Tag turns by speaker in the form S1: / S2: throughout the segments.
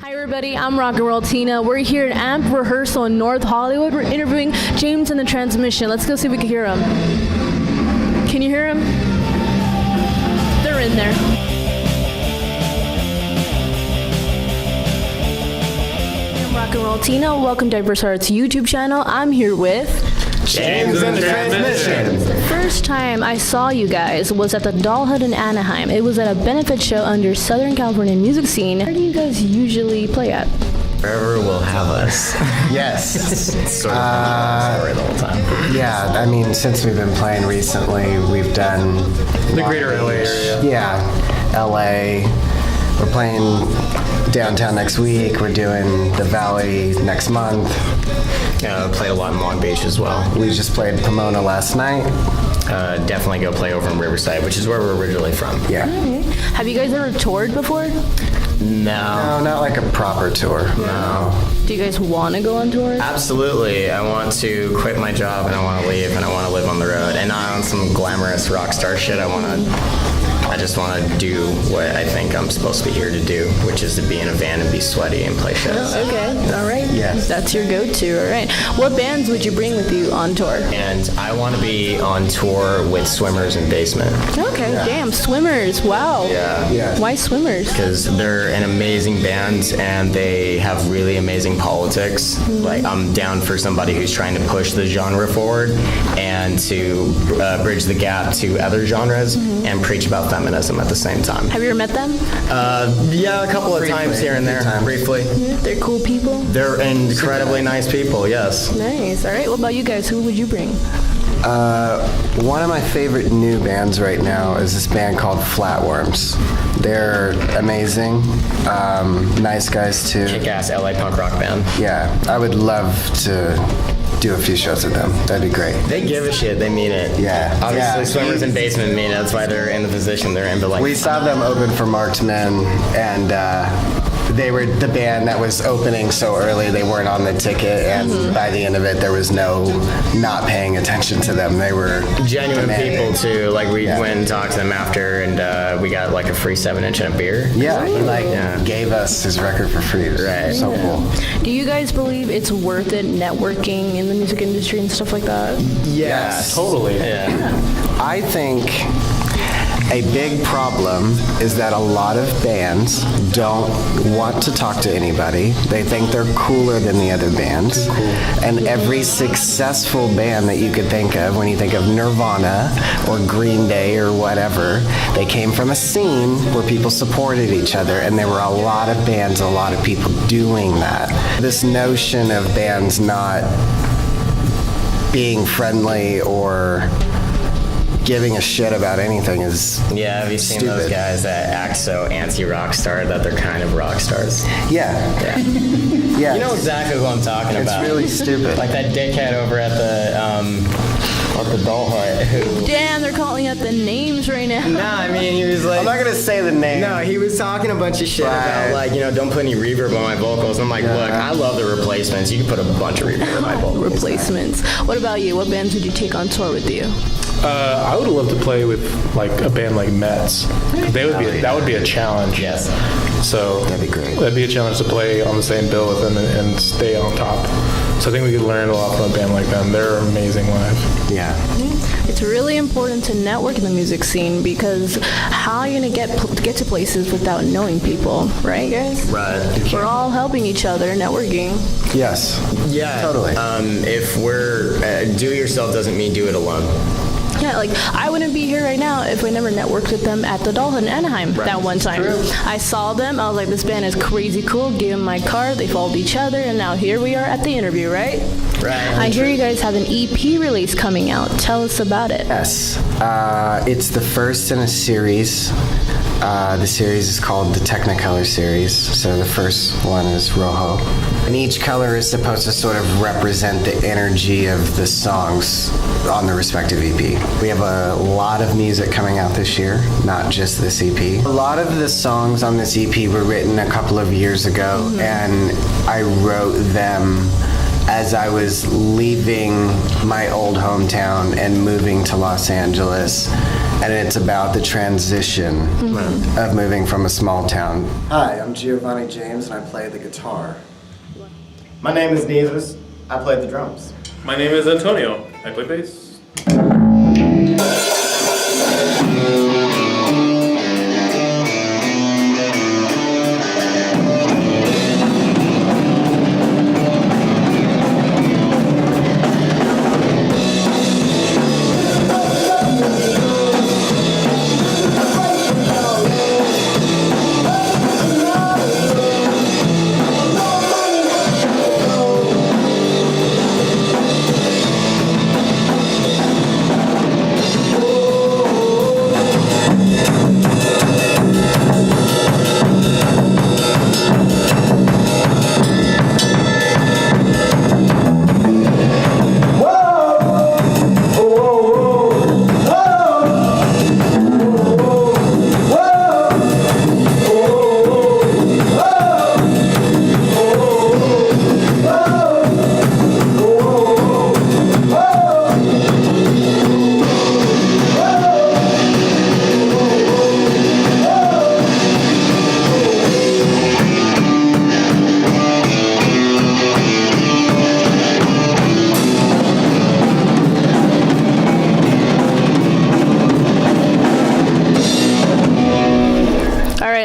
S1: Hi everybody, I'm RocknRollTina. We're here at AMP Rehearsal in North Hollywood. We're interviewing James and the Transmission. Let's go see if we can hear them. Can you hear them? They're in there. I'm RocknRollTina. Welcome to Diversified's YouTube channel. I'm here with
S2: James and the Transmission.
S1: First time I saw you guys was at the Doll Hut in Anaheim. It was at a benefit show under Southern California music scene. Where do you guys usually play at?
S2: Wherever will have us.
S3: Yes.
S2: It's sort of story the whole time.
S3: Yeah, I mean, since we've been playing recently, we've done
S4: the greater LA area.
S3: Yeah, LA. We're playing downtown next week. We're doing the Valley next month.
S2: Played a lot in Long Beach as well.
S3: We just played Pomona last night.
S2: Definitely go play over in Riverside, which is where we're originally from.
S3: Yeah.
S1: Have you guys ever toured before?
S2: No.
S3: No, not like a proper tour. No.
S1: Do you guys want to go on tour?
S2: Absolutely. I want to quit my job and I want to leave and I want to live on the road. And not on some glamorous rock star shit. I just want to do what I think I'm supposed to be here to do, which is to be in a van and be sweaty and play shows.
S1: Oh, okay, all right.
S3: Yes.
S1: That's your go-to, all right. What bands would you bring with you on tour?
S2: And I want to be on tour with Swimmers and Basement.
S1: Okay, damn, Swimmers, wow.
S2: Yeah.
S3: Yeah.
S1: Why Swimmers?
S2: Because they're an amazing band and they have really amazing politics. Like, I'm down for somebody who's trying to push the genre forward and to bridge the gap to other genres and preach about feminism at the same time.
S1: Have you ever met them?
S2: Yeah, a couple of times here and there, briefly.
S1: They're cool people?
S2: They're incredibly nice people, yes.
S1: Nice, all right. What about you guys? Who would you bring?
S3: One of my favorite new bands right now is this band called Flatworms. They're amazing. Nice guys too.
S2: Kick-ass LA punk rock band.
S3: Yeah, I would love to do a few shows with them. That'd be great.
S2: They give a shit, they mean it.
S3: Yeah.
S2: Obviously,
S3: Yeah.
S2: Swimmers and Basement mean it. That's why they're in the position they're in. But like,
S3: We saw them open for Marked Men, and they were the band that was opening so early they weren't on the ticket, and by the end of it there was no not paying attention to them. They were
S2: genuine
S3: demanding.
S2: people too. Like we
S3: Yeah.
S2: went and talked to them after, and we got like a free 7-inch and a beer.
S3: Yeah, he
S2: Yeah.
S3: gave us his record for free. It was
S2: Right.
S3: So cool.
S1: Do you guys believe it's worth it networking in the music industry and stuff like that?
S3: Yes.
S4: Totally.
S2: Yeah.
S3: I think a big problem is that a lot of bands don't want to talk to anybody. They think they're cooler than the other bands. And every successful band that you could think of, when you think of Nirvana or Green Day or whatever, they came from a scene where people supported each other, and there were a lot of bands, a lot of people doing that. This notion of bands not being friendly or giving a shit about anything is
S2: Yeah, have you seen those
S3: stupid.
S2: guys that act so anti-rock star that they're kind of rock stars?
S3: Yeah.
S2: Yeah.
S3: Yeah.
S2: You know exactly who I'm talking
S3: It's
S2: about.
S3: really stupid.
S2: Like that dickhead over at the Doll Hut who...
S1: Damn, they're calling out the names right now.
S2: Nah, I mean, he was like...
S3: I'm not gonna say the name.
S2: No, he was talking a bunch of shit about, like, you know, don't put any reverb on my vocals. And I'm like, look, I love the Replacements. You can put a bunch of reverb on my vocals.
S1: Replacements. What about you? What bands would you take on tour with you?
S4: I would love to play with like a band like Mets. That would be a challenge.
S2: Yes.
S4: So
S3: That'd be great.
S4: That'd be a challenge to play on the same bill with them and stay on top. So I think we could learn a lot from a band like them. They're amazing live.
S3: Yeah.
S1: It's really important to network in the music scene because how are you going to get to places without knowing people, right, guys?
S2: Right.
S1: We're all helping each other, networking.
S3: Yes.
S2: Yeah.
S3: Totally.
S2: If we're... do it yourself doesn't mean do it alone.
S1: Yeah, like I wouldn't be here right now if I never networked with them at the Doll Hut in Anaheim that one time.
S3: True.
S1: I saw them, I was like, this band is crazy cool, gave them my card, they followed each other, and now here we are at the interview, right?
S2: Right.
S1: I hear you guys have an EP release coming out. Tell us about it.
S3: Yes. It's the first in a series. The series is called the Technicolor Series. So the first one is Rojo. And each color is supposed to sort of represent the energy of the songs on the respective EP. We have a lot of music coming out this year, not just this EP. A lot of the songs on this EP were written a couple of years ago, and I wrote them as I was leaving my old hometown and moving to Los Angeles. And it's about the transition of moving from a small town. Hi, I'm Giovanni James, and I play the guitar.
S2: My name is Nevis. I play the drums.
S5: My name is Antonio. I play bass.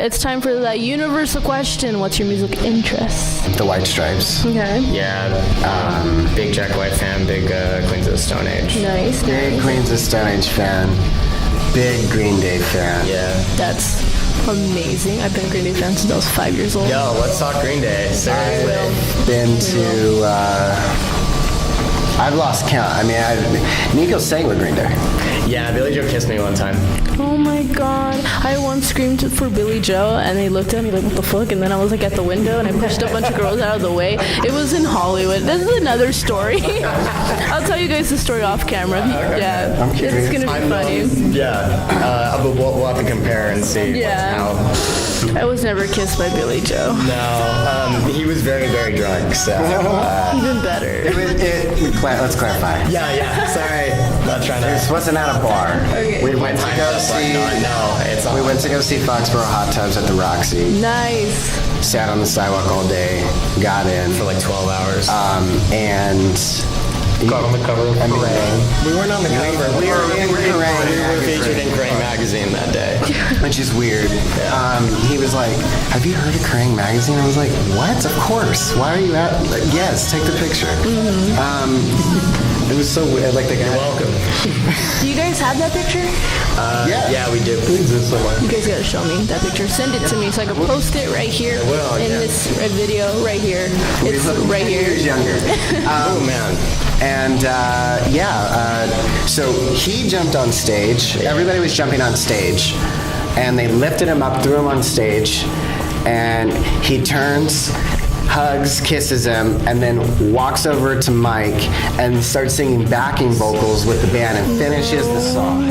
S1: It's time for that universal question. What's your music interest?
S3: The White Stripes.
S1: Okay.
S2: Yeah, big Jack White fan, big Queens of the Stone Age.
S1: Nice.
S3: Big Queens of Stone Age fan. Big Green Day fan.
S2: Yeah.
S1: That's amazing. I've been a Green Day fan since I was 5 years old.
S2: Yo, let's talk Green Day. Seriously.
S3: I've been to, I've lost count. I mean, Nico sang with Green Day.
S2: Yeah, Billie Joe kissed me one time.
S1: Oh my god. I once screamed for Billie Joe and they looked at me like, what the fuck? And then I was like at the window and I pushed a bunch of girls out of the way. It was in Hollywood. This is another story. I'll tell you guys the story off camera. Yeah.
S3: I'm curious.
S1: It's gonna be funny.
S2: Yeah, but we'll have to compare and see
S1: Yeah. I was never kissed by Billie Joe.
S2: No, he was very, very drunk, so...
S1: Even better.
S3: Let's clarify.
S2: Yeah, sorry. Not trying to...
S3: This wasn't at a bar.
S1: Okay.
S3: We went to go see...
S2: No, it's not.
S3: We went to go see Foxborough Hot Tubs at the Roxy.
S1: Nice.
S3: Sat on the sidewalk all day, got in.
S2: For like 12 hours.
S3: And...
S4: Got on the cover of Kerrang.
S2: We weren't on the cover.
S3: We were in Kerrang.
S2: We were featured in Kerrang magazine that day.
S3: Which is weird. He was like, have you heard of Kerrang magazine? I was like, what? Of course. Why are you at? Like, yes, take the picture. It was so weird. Like the guy.
S2: You're welcome.
S1: Do you guys have that picture?
S2: Yeah, we do.
S1: You guys gotta show me that picture. Send it to me so I can post it right here in this video right here. It's right here.
S3: Years younger.
S2: Oh man.
S3: And so he jumped on stage. Everybody was jumping on stage, and they lifted him up, threw him on stage, and he turns, hugs, kisses him, and then walks over to Mike and starts singing backing vocals with the band and finishes the song.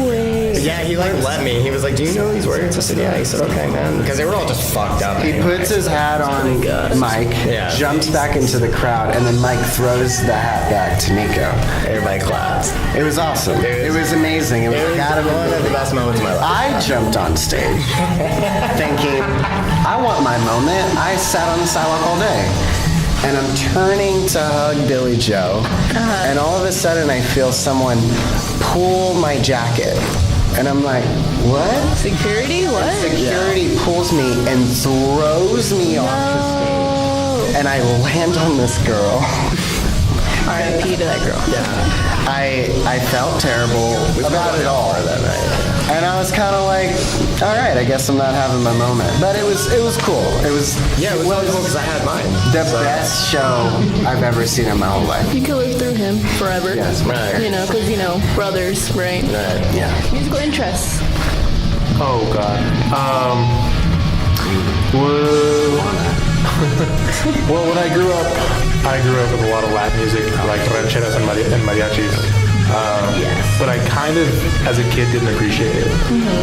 S2: Yeah, he like let me. He was like, "Do you know these words?" I said, "Yeah." He said, "Okay, man," because they were all just fucked up.
S3: He puts his hat on Mike, jumps back into the crowd, and then Mike throws the hat back to Nico.
S2: Everybody claps.
S3: It was awesome. It was amazing. It was
S2: one of the best moments of my life.
S3: I jumped on stage thinking, I want my moment. I sat on the sidewalk all day. And I'm turning to hug Billie Joe, and all of a sudden I feel someone pull my jacket. And I'm like, what?
S1: Security? What?
S3: Security pulls me and throws me off the stage. And I land on this girl.
S1: R.I.P. to that girl.
S3: Yeah. I felt terrible about it all that night. And I was kind of like, all right, I guess I'm not having my moment. But it was cool. It was
S2: really cool because I had mine.
S3: The best show I've ever seen in my whole life.
S1: You could live through him forever.
S3: Yes,
S2: right.
S1: You know, because, brothers, right?
S2: Right.
S3: Yeah.
S1: Musical interests.
S4: Oh, God. Well, when I grew up with a lot of Latin music, like rancheras and mariachis. But I kind of, as a kid, didn't appreciate it.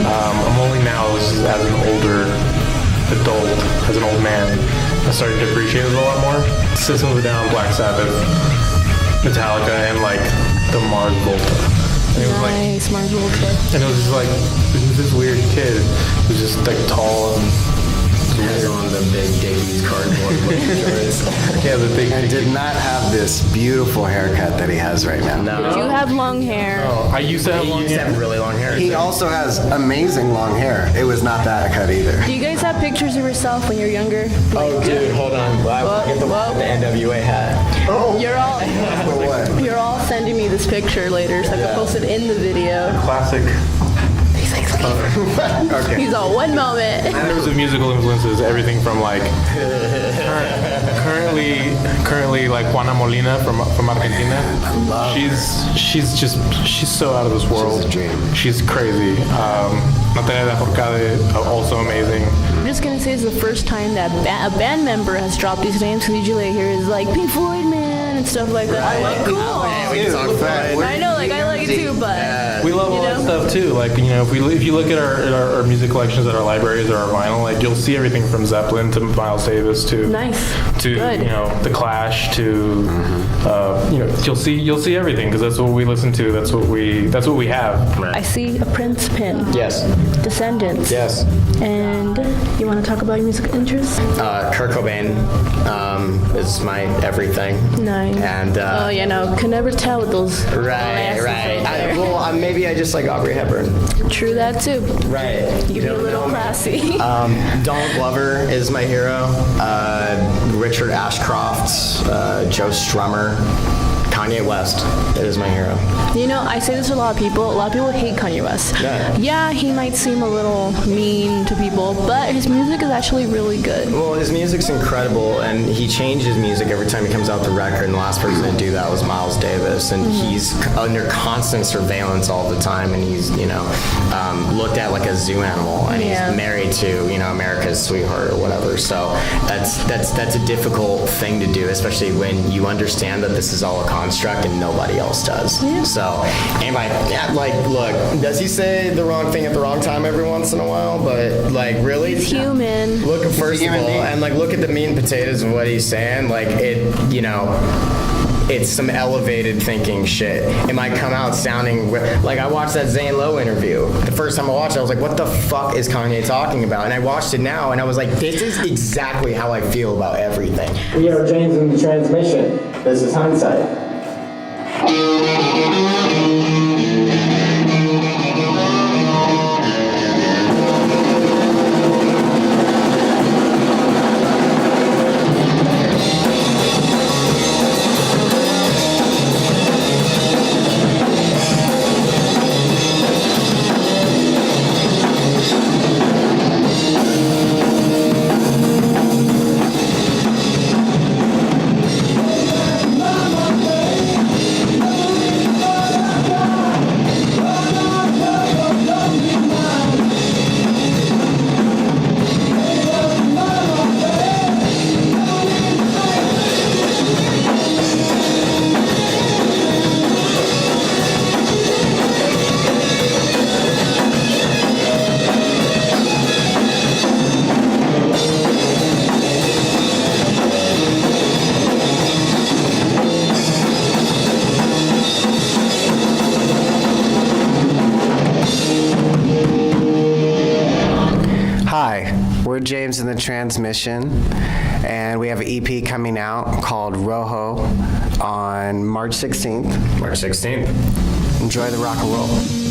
S4: I'm only now, as an older adult, as an old man, I started to appreciate it a lot more. System of a Down, Black Sabbath, Metallica, and like the Mars Volta. And it was
S1: Nice, Mars Volta.
S4: and it was just like this weird kid who was just like tall and
S2: Has on the big Dickies cardboard shorts.
S4: yeah, the big.
S3: And did not have this beautiful haircut that he has right now.
S2: No.
S1: You have long hair.
S4: Oh, I used to have
S2: He
S4: long
S2: used to
S4: hair.
S2: have really long hair.
S3: He
S2: so-
S3: also has amazing long hair. It was not that cut either.
S1: Do you guys have pictures of yourself when you're younger?
S2: Oh, dude, hold on. Wow, get the NWA hat.
S1: You're all sending me this picture later, so I can post it in the video.
S4: Classic.
S3: Okay.
S1: He's all one moment.
S4: In terms of musical influences, everything from like currently like Juana Molina from Argentina. She's so out of this world.
S3: She's a dream.
S4: She's crazy. Natalia Lafourcade, also amazing.
S1: I'm just gonna say it's the first time that a band member has dropped these names, because usually I hear is like Pink Floyd, man, and stuff like that. I'm like, cool.
S2: We can talk about it.
S1: I know, like I like it too, but
S4: We love all that stuff too. Like if you look at our music collections at our libraries or our vinyl, like you'll see everything from Zeppelin to Miles Davis to
S1: nice.
S4: to
S1: Good.
S4: The Clash to you'll see everything because that's what we listen to. That's what we have.
S1: I see a Prince pin.
S2: Yes.
S1: Descendants.
S2: Yes.
S1: And you want to talk about your music interests?
S2: Kurt Cobain is my everything.
S1: Nice.
S2: And
S1: Oh yeah, no, could never tell with those.
S2: right.
S1: glasses right there.
S2: Maybe I just like Aubrey Hepburn.
S1: True that too.
S2: Right.
S1: You can be a little classy.
S2: Donald Glover is my hero. Richard Ashcroft, Joe Strummer, Kanye West is my hero.
S1: You know, I say this to a lot of people. A lot of people hate Kanye West.
S2: Yeah.
S1: He might seem a little mean to people, but his music is actually really good.
S2: Well, his music's incredible, and he changes music every time he comes out with a record, and the last person to do that was Miles Davis, and he's under constant surveillance all the time, and he's, looked at like a zoo animal, and
S1: Yeah.
S2: he's married to, America's sweetheart or whatever, so that's a difficult thing to do, especially when you understand that this is all a construct and nobody else does.
S1: Yeah.
S2: So, look, does he say the wrong thing at the wrong time every once in a while? But, really?
S1: He's human.
S2: Look, first of
S3: human
S2: all,
S3: being.
S2: and look at the meat and potatoes of what he's saying. It's some elevated thinking shit. It might come out sounding like I watched that Zane Lowe interview. The first time I watched it, I was like, what the fuck is Kanye talking about? And I watched it now, and I was like, this is exactly how I feel about everything.
S6: We are James in the Transmission. This is Hindsight.
S3: Hi, we're James and the Transmission, and we have an EP coming out called Rojo on March 16th.
S2: March 16th.
S3: Enjoy the rock and roll.